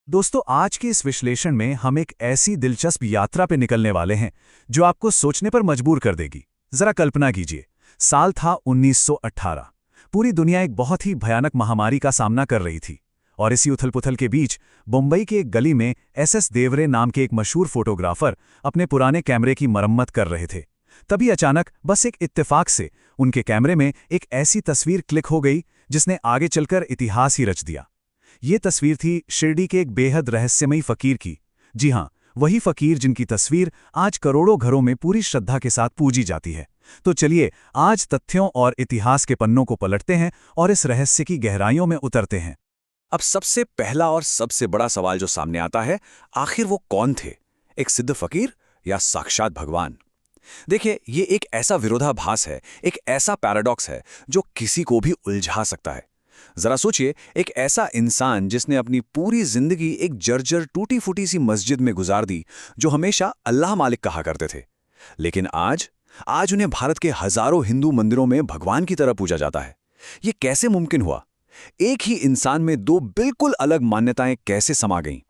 दोस्तों, आज के इस विश्लेषण में हम एक ऐसी दिलचस्प यात्रा पे निकलने वाले हैं जो आपको सोचने पर मजबूर कर देगी। जरा कल्पना कीजिए, साल था 1918। पूरी दुनिया एक बहुत ही भयानक महामारी का सामना कर रही थी और इसी उथल-पुथल के बीच मुंबई के एक गली में एस देवरे नाम के एक मशहूर फोटोग्राफर अपने पुराने कैमरे की मरम्मत कर रहे थे। तभी अचानक बस एक इत्तेफाक से उनके कैमरे में एक ऐसी तस्वीर क्लिक हो गई जिसने आगे चलकर इतिहास ही रच दिया। ये तस्वीर थी शिरडी के एक बेहद रहस्यमयी फकीर की। जी हां, वही फकीर जिनकी तस्वीर आज करोड़ों घरों में पूरी श्रद्धा के साथ पूजी जाती है। तो चलिए आज तथ्यों और इतिहास के पन्नों को पलटते हैं और इस रहस्य की गहराइयों में उतरते हैं। अब सबसे पहला और सबसे बड़ा सवाल जो सामने आता है, आखिर वो कौन थे? एक सिद्ध फकीर या साक्षात भगवान? देखिए, ये एक ऐसा विरोधाभास है, एक ऐसा पैराडॉक्स है जो किसी को भी उलझा सकता है। जरा सोचिए, एक ऐसा इंसान जिसने अपनी पूरी जिंदगी एक जर्जर टूटी फूटी सी मस्जिद में गुजार दी, जो हमेशा अल्लाह मालिक कहा करते थे, लेकिन आज उन्हें भारत के हजारों हिंदू मंदिरों में भगवान की तरह पूजा जाता है। ये कैसे मुमकिन हुआ? एक ही इंसान में दो बिल्कुल अलग मान्यताएं कैसे समा गईं?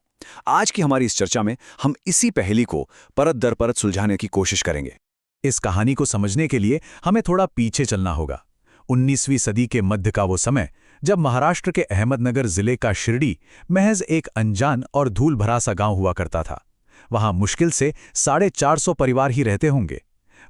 आज की हमारी इस चर्चा में हम इसी पहेली को परत दर परत सुलझाने की कोशिश करेंगे। इस कहानी को समझने के लिए हमें थोड़ा पीछे चलना होगा। 19वीं सदी के मध्य का वो समय, जब महाराष्ट्र के अहमदनगर जिले का शिरडी महज एक अनजान और धूल भरा सा गांव हुआ करता था। वहां मुश्किल से 450 परिवार ही रहते होंगे।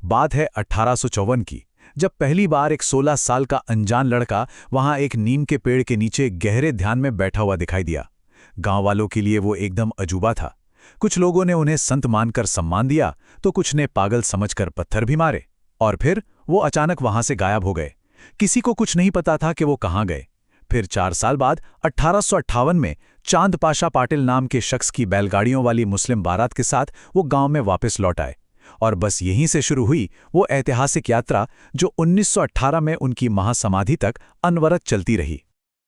बात है 1854 की, जब पहली बार एक 16 साल का अनजान लड़का वहां एक नीम के पेड़ के नीचे गहरे ध्यान में बैठा हुआ दिखाई दिया। गांव वालों के लिए वो एकदम अजूबा था। कुछ लोगों ने उन्हें संत मानकर सम्मान दिया, तो कुछ ने पागल समझकर पत्थर भी मारे, और फिर वो अचानक वहां से गायब हो गए। किसी को कुछ नहीं पता था कि वो कहां गए। फिर 4 साल बाद 1858 में चांद पाशा पाटिल नाम के शख्स की बैलगाड़ियों वाली मुस्लिम बारात के साथ वो गांव में वापस लौट आए, और बस यहीं से शुरू हुई वो ऐतिहासिक यात्रा जो 1918 में उनकी महासमाधि तक अनवरत चलती रही।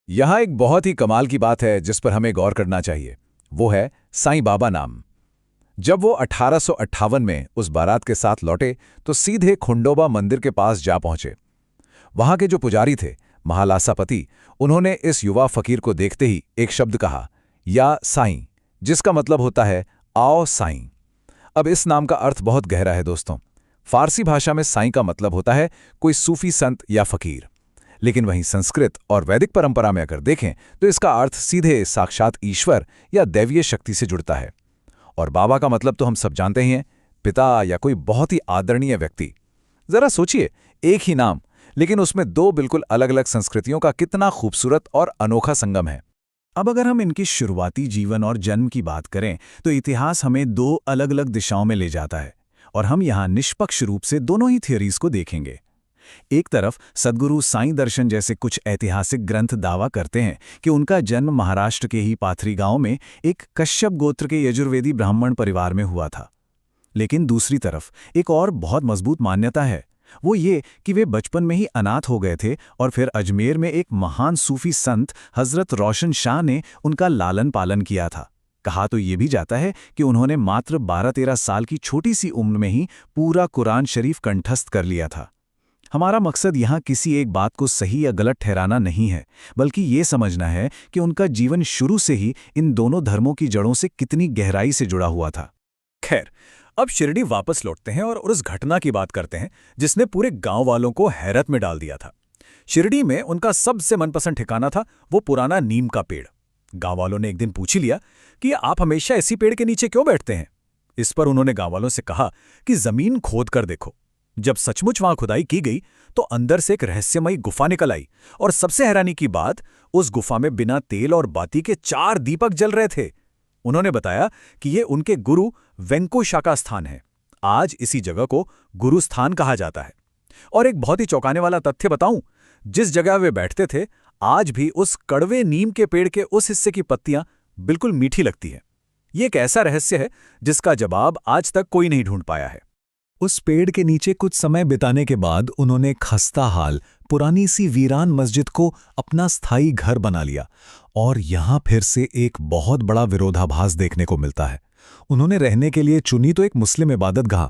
यहाँ एक बहुत ही कमाल की बात है जिस पर हमें गौर करना चाहिए, वो है साईं बाबा नाम। जब वो 1858 में उस बारात के साथ लौटे तो सीधे खंडोबा मंदिर के पास जा पहुंचे। वहां के जो पुजारी थे, महालासापति, उन्होंने इस युवा फकीर को देखते ही एक शब्द कहा, या साईं, जिसका मतलब होता है आओ साईं। अब इस नाम का अर्थ बहुत गहरा है दोस्तों। फारसी भाषा में साईं का मतलब होता है कोई सूफी संत या फकीर, लेकिन वहीं संस्कृत और वैदिक परंपरा में अगर देखें तो इसका अर्थ सीधे साक्षात ईश्वर या दैवीय शक्ति से जुड़ता है। और बाबा का मतलब तो हम सब जानते ही हैं, पिता या कोई बहुत ही आदरणीय व्यक्ति। जरा सोचिए, एक ही नाम, लेकिन उसमें दो बिल्कुल अलग अलग संस्कृतियों का कितना खूबसूरत और अनोखा संगम है। अब अगर हम इनकी शुरुआती जीवन और जन्म की बात करें तो इतिहास हमें दो अलग अलग दिशाओं में ले जाता है, और हम यहाँ निष्पक्ष रूप से दोनों ही थियोरीज को देखेंगे। एक तरफ सद्गुरु साईं दर्शन जैसे कुछ ऐतिहासिक ग्रंथ दावा करते हैं कि उनका जन्म महाराष्ट्र के ही पाथरी गांव में एक कश्यप गोत्र के यजुर्वेदी ब्राह्मण परिवार में हुआ था। लेकिन दूसरी तरफ एक और बहुत मजबूत मान्यता है, वो ये कि वे बचपन में ही अनाथ हो गए थे और फिर अजमेर में एक महान सूफी संत हजरत रोशन शाह ने उनका लालन पालन किया था। कहा तो ये भी जाता है कि उन्होंने मात्र 12-13 साल की छोटी सी उम्र में ही पूरा कुरान शरीफ कंठस्थ कर लिया था। हमारा मकसद यहाँ किसी एक बात को सही या गलत ठहराना नहीं है, बल्कि ये समझना है कि उनका जीवन शुरू से ही इन दोनों धर्मों की जड़ों से कितनी गहराई से जुड़ा हुआ था। खैर, अब शिरडी वापस लौटते हैं और उस घटना की बात करते हैं जिसने पूरे गांव वालों को हैरत में डाल दिया था। शिरडी में उनका सबसे मनपसंद ठिकाना था वो पुराना नीम का पेड़। गांव वालों ने एक दिन पूछ ही लिया कि आप हमेशा इसी पेड़ के नीचे क्यों बैठते हैं। इस पर उन्होंने गांव वालों से कहा कि जमीन खोद कर देखो। जब सचमुच वहां खुदाई की गई तो अंदर से एक रहस्यमयी गुफा निकल आई, और सबसे हैरानी की बात, उस गुफा में बिना तेल और बाती के 4 दीपक जल रहे थे। उन्होंने बताया कि ये उनके गुरु वेंकुशा का स्थान है। आज इसी जगह को गुरु स्थान कहा जाता है। और एक बहुत ही चौंकाने वाला तथ्य बताऊं, जिस जगह वे बैठते थे, आज भी उस कड़वे नीम के पेड़ के उस हिस्से की पत्तियां बिल्कुल मीठी लगती हैं। ये एक ऐसा रहस्य है जिसका जवाब आज तक कोई नहीं ढूंढ पाया है। उस पेड़ के नीचे कुछ समय बिताने के बाद उन्होंने खस्ता हाल पुरानी सी वीरान मस्जिद को अपना स्थायी घर बना लिया, और यहां फिर से एक बहुत बड़ा विरोधाभास देखने को मिलता है। उन्होंने रहने के लिए चुनी तो एक मुस्लिम इबादतगाह,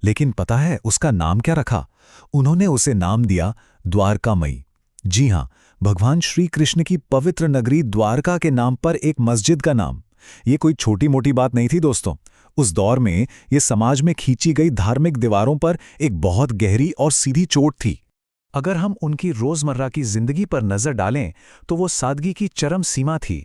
लेकिन पता है उसका नाम क्या रखा? उन्होंने उसे नाम दिया द्वारकामयी। जी हां, भगवान श्री कृष्ण की पवित्र नगरी द्वारका के नाम पर एक मस्जिद का नाम। ये कोई छोटी मोटी बात नहीं थी दोस्तों। उस दौर में ये समाज में खींची गई धार्मिक दीवारों पर एक बहुत गहरी और सीधी चोट थी। अगर हम उनकी रोजमर्रा की जिंदगी पर नजर डालें तो वो सादगी की चरम सीमा थी।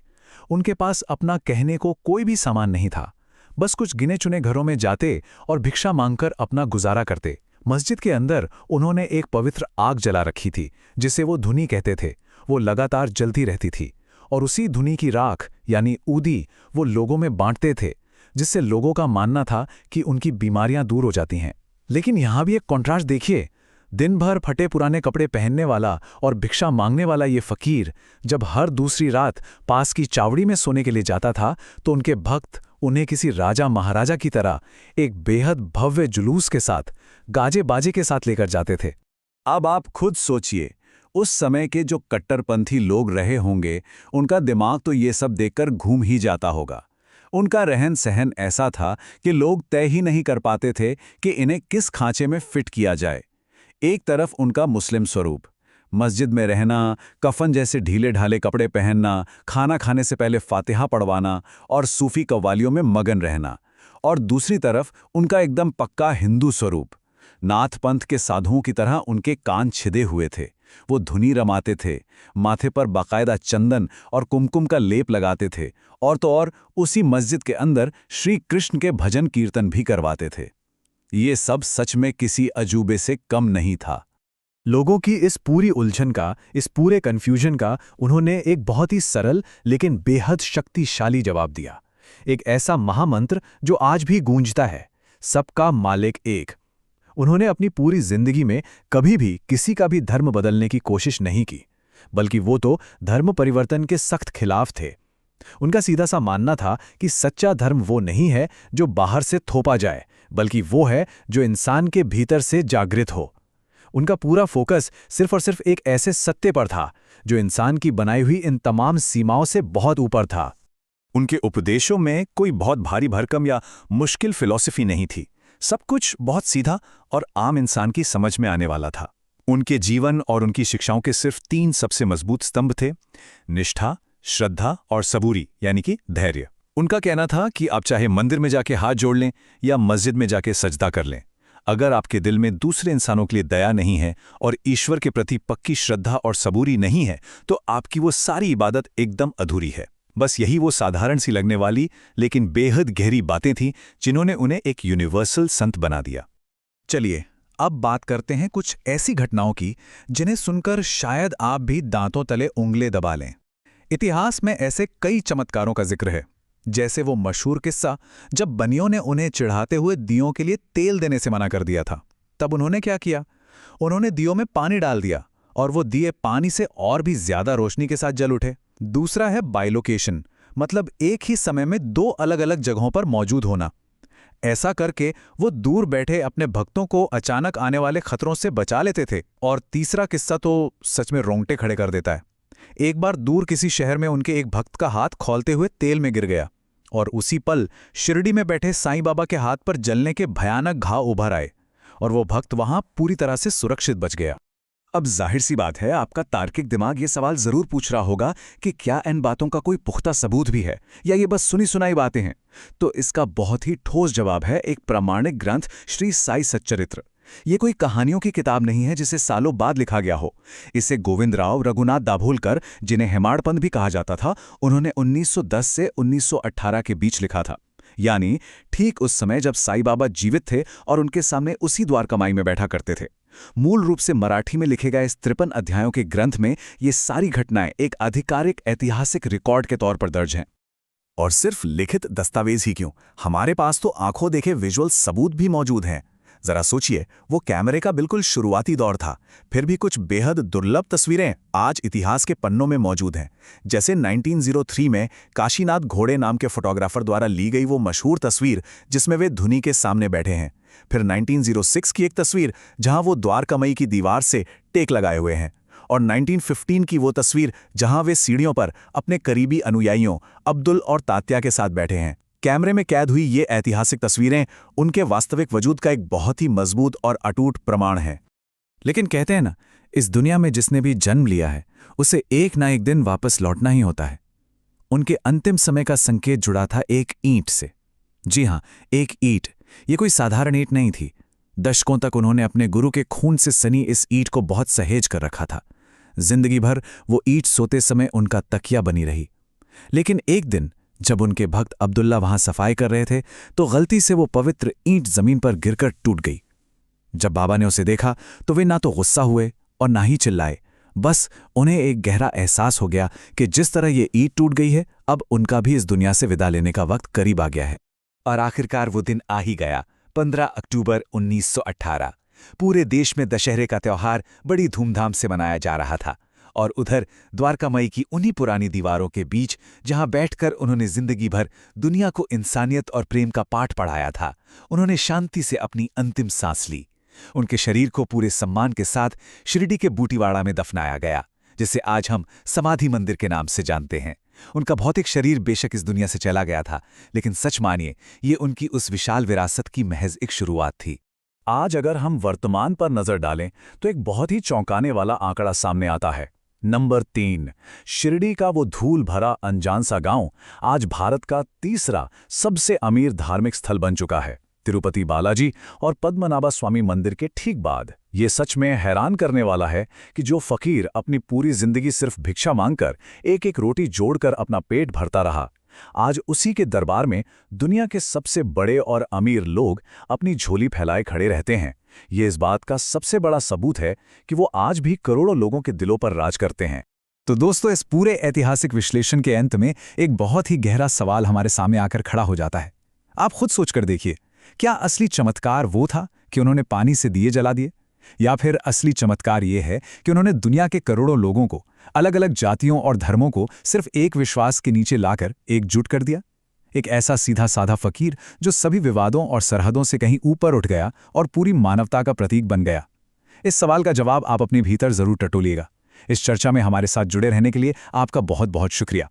उनके पास अपना कहने को कोई भी सामान नहीं था। बस कुछ गिने चुने घरों में जाते और भिक्षा मांगकर अपना गुजारा करते। मस्जिद के अंदर उन्होंने एक पवित्र आग जला रखी थी जिसे वो धुनी कहते थे। वो लगातार जलती रहती थी और उसी धुनी की राख यानी ऊदी वो लोगों में बांटते थे, जिससे लोगों का मानना था कि उनकी बीमारियां दूर हो जाती हैं। लेकिन यहां भी एक कॉन्ट्रास्ट देखिए। दिन भर फटे पुराने कपड़े पहनने वाला और भिक्षा मांगने वाला ये फकीर जब हर दूसरी रात पास की चावड़ी में सोने के लिए जाता था तो उनके भक्त उन्हें किसी राजा महाराजा की तरह एक बेहद भव्य जुलूस के साथ, गाजे बाजे के साथ लेकर जाते थे। अब आप खुद सोचिए, उस समय के जो कट्टरपंथी लोग रहे होंगे, उनका दिमाग तो ये सब देखकर घूम ही जाता होगा। उनका रहन सहन ऐसा था कि लोग तय ही नहीं कर पाते थे कि इन्हें किस खांचे में फिट किया जाए। एक तरफ उनका मुस्लिम स्वरूप, मस्जिद में रहना, कफन जैसे ढीले ढाले कपड़े पहनना, खाना खाने से पहले फातिहा पढ़वाना और सूफी कव्वालियों में मगन रहना, और दूसरी तरफ उनका एकदम पक्का हिंदू स्वरूप। नाथ पंथ के साधुओं की तरह उनके कान छिदे हुए थे। वो धुनी रमाते थे, माथे पर बाकायदा चंदन और कुमकुम का लेप लगाते थे, और तो और उसी मस्जिद के अंदर श्री कृष्ण के भजन कीर्तन भी करवाते थे। ये सब सच में किसी अजूबे से कम नहीं था। लोगों की इस पूरी उलझन का, इस पूरे कन्फ्यूजन का उन्होंने एक बहुत ही सरल लेकिन बेहद शक्तिशाली जवाब दिया। एक ऐसा महामंत्र जो आज भी गूंजता है, सबका मालिक एक। उन्होंने अपनी पूरी जिंदगी में कभी भी किसी का भी धर्म बदलने की कोशिश नहीं की, बल्कि वो तो धर्म परिवर्तन के सख्त खिलाफ थे। उनका सीधा सा मानना था कि सच्चा धर्म वो नहीं है जो बाहर से थोपा जाए, बल्कि वो है जो इंसान के भीतर से जागृत हो। उनका पूरा फोकस सिर्फ और सिर्फ एक ऐसे सत्य पर था जो इंसान की बनाई हुई इन तमाम सीमाओं से बहुत ऊपर था। उनके उपदेशों में कोई बहुत भारी भरकम या मुश्किल फिलॉसफी नहीं थी। सब कुछ बहुत सीधा और आम इंसान की समझ में आने वाला था। उनके जीवन और उनकी शिक्षाओं के सिर्फ 3 सबसे मजबूत स्तंभ थे: निष्ठा, श्रद्धा और सबूरी यानी कि धैर्य। उनका कहना था कि आप चाहे मंदिर में जाके हाथ जोड़ लें या मस्जिद में जाके सजदा कर लें, अगर आपके दिल में दूसरे इंसानों के लिए दया नहीं है और ईश्वर के प्रति पक्की श्रद्धा और सबूरी नहीं है, तो आपकी वो सारी इबादत एकदम अधूरी है। बस यही वो साधारण सी लगने वाली लेकिन बेहद गहरी बातें थीं जिन्होंने उन्हें एक यूनिवर्सल संत बना दिया। चलिए अब बात करते हैं कुछ ऐसी घटनाओं की जिन्हें सुनकर शायद आप भी दांतों तले उंगली दबा लें। इतिहास में ऐसे कई चमत्कारों का जिक्र है, जैसे वो मशहूर किस्सा जब बनियों ने उन्हें चिढ़ाते हुए दियों के लिए तेल देने से मना कर दिया था। तब उन्होंने क्या किया? उन्होंने दियों में पानी डाल दिया और वो दिए पानी से और भी ज्यादा रोशनी के साथ जल उठे। दूसरा है बाइलोकेशन, मतलब एक ही समय में 2 अलग-अलग जगहों पर मौजूद होना। ऐसा करके वो दूर बैठे अपने भक्तों को अचानक आने वाले खतरों से बचा लेते थे। और तीसरा किस्सा तो सच में रोंगटे खड़े कर देता है। एक बार दूर किसी शहर में उनके एक भक्त का हाथ खौलते हुए तेल में गिर गया और उसी पल शिरडी में बैठे साईं बाबा के हाथ पर जलने के भयानक घाव उभर आए और वो भक्त वहां पूरी तरह से सुरक्षित बच गया। अब जाहिर सी बात है, आपका तार्किक दिमाग ये सवाल जरूर पूछ रहा होगा कि क्या इन बातों का कोई पुख्ता सबूत भी है या ये बस सुनी सुनाई बातें हैं। तो इसका बहुत ही ठोस जवाब है एक प्रामाणिक ग्रंथ, श्री साई सच्चरित्र। ये कोई कहानियों की किताब नहीं है जिसे सालों बाद लिखा गया हो। इसे गोविंदराव रघुनाथ दाभोलकर, जिन्हें हेमाड़पंथ भी कहा जाता था, उन्होंने 1910 से 1918 के बीच लिखा था, यानी ठीक उस समय जब साईं बाबा जीवित थे और उनके सामने उसी द्वारकामाई में बैठा करते थे। मूल रूप से मराठी में लिखे गए इस 53 अध्यायों के ग्रंथ में ये सारी घटनाएं एक आधिकारिक ऐतिहासिक रिकॉर्ड के तौर पर दर्ज हैं। और सिर्फ लिखित दस्तावेज ही क्यों, हमारे पास तो आंखों देखे विजुअल सबूत भी मौजूद हैं। जरा सोचिए, वो कैमरे का बिल्कुल शुरुआती दौर था, फिर भी कुछ बेहद दुर्लभ तस्वीरें आज इतिहास के पन्नों में मौजूद हैं। जैसे 1903 में काशीनाथ घोड़े नाम के फोटोग्राफर द्वारा ली गई वो मशहूर तस्वीर जिसमें वे धुनी के सामने बैठे हैं। फिर 1906 की एक तस्वीर जहां वो द्वारकामाई की दीवार से टेक लगाए हुए हैं, और 1915 की वो तस्वीर जहां वे सीढ़ियों पर अपने करीबी अनुयायियों अब्दुल और तात्या के साथ बैठे हैं। कैमरे में कैद हुई ये ऐतिहासिक तस्वीरें उनके वास्तविक वजूद का एक बहुत ही मजबूत और अटूट प्रमाण है। लेकिन कहते हैं ना, इस दुनिया में जिसने भी जन्म लिया है उसे एक ना एक दिन वापस लौटना ही होता है। उनके अंतिम समय का संकेत जुड़ा था एक ईंट से। जी हां, एक ईंट। ये कोई साधारण ईंट नहीं थी। दशकों तक उन्होंने अपने गुरु के खून से सनी इस ईंट को बहुत सहेज कर रखा था। जिंदगी भर वो ईंट सोते समय उनका तकिया बनी रही। लेकिन एक दिन जब उनके भक्त अब्दुल्ला वहां सफाई कर रहे थे तो गलती से वो पवित्र ईंट जमीन पर गिरकर टूट गई। जब बाबा ने उसे देखा तो वे ना तो गुस्सा हुए और ना ही चिल्लाए। बस उन्हें एक गहरा एहसास हो गया कि जिस तरह ये ईंट टूट गई है, अब उनका भी इस दुनिया से विदा लेने का वक्त करीब आ गया है। और आखिरकार वो दिन आ ही गया, 15 अक्टूबर 1918। पूरे देश में दशहरे का त्योहार बड़ी धूमधाम से मनाया जा रहा था और उधर द्वारकामई की उन्हीं पुरानी दीवारों के बीच जहां बैठकर उन्होंने जिंदगी भर दुनिया को इंसानियत और प्रेम का पाठ पढ़ाया था, उन्होंने शांति से अपनी अंतिम सांस ली। उनके शरीर को पूरे सम्मान के साथ शिरडी के बूटीवाड़ा में दफनाया गया, जिसे आज हम समाधि मंदिर के नाम से जानते हैं। उनका भौतिक शरीर बेशक इस दुनिया से चला गया था, लेकिन सच मानिए ये उनकी उस विशाल विरासत की महज एक शुरुआत थी। आज अगर हम वर्तमान पर नजर डालें तो एक बहुत ही चौंकाने वाला आंकड़ा सामने आता है। नंबर 3। शिरडी का वो धूल भरा अनजान सा गांव आज भारत का तीसरा सबसे अमीर धार्मिक स्थल बन चुका है, तिरुपति बालाजी और पद्मनाभा स्वामी मंदिर के ठीक बाद। ये सच में हैरान करने वाला है कि जो फकीर अपनी पूरी जिंदगी सिर्फ भिक्षा मांगकर एक एक रोटी जोड़कर अपना पेट भरता रहा, आज उसी के दरबार में दुनिया के सबसे बड़े और अमीर लोग अपनी झोली फैलाए खड़े रहते हैं। ये इस बात का सबसे बड़ा सबूत है कि वो आज भी करोड़ों लोगों के दिलों पर राज करते हैं। तो दोस्तों, इस पूरे ऐतिहासिक विश्लेषण के अंत में एक बहुत ही गहरा सवाल हमारे सामने आकर खड़ा हो जाता है। आप खुद सोचकर देखिए, क्या असली चमत्कार वो था कि उन्होंने पानी से दिए जला दिए, या फिर असली चमत्कार ये है कि उन्होंने दुनिया के करोड़ों लोगों को, अलग अलग जातियों और धर्मों को सिर्फ एक विश्वास के नीचे लाकर एकजुट कर दिया? एक ऐसा सीधा साधा फकीर जो सभी विवादों और सरहदों से कहीं ऊपर उठ गया और पूरी मानवता का प्रतीक बन गया। इस सवाल का जवाब आप अपने भीतर जरूर टटोलिएगा। इस चर्चा में हमारे साथ जुड़े रहने के लिए आपका बहुत बहुत शुक्रिया।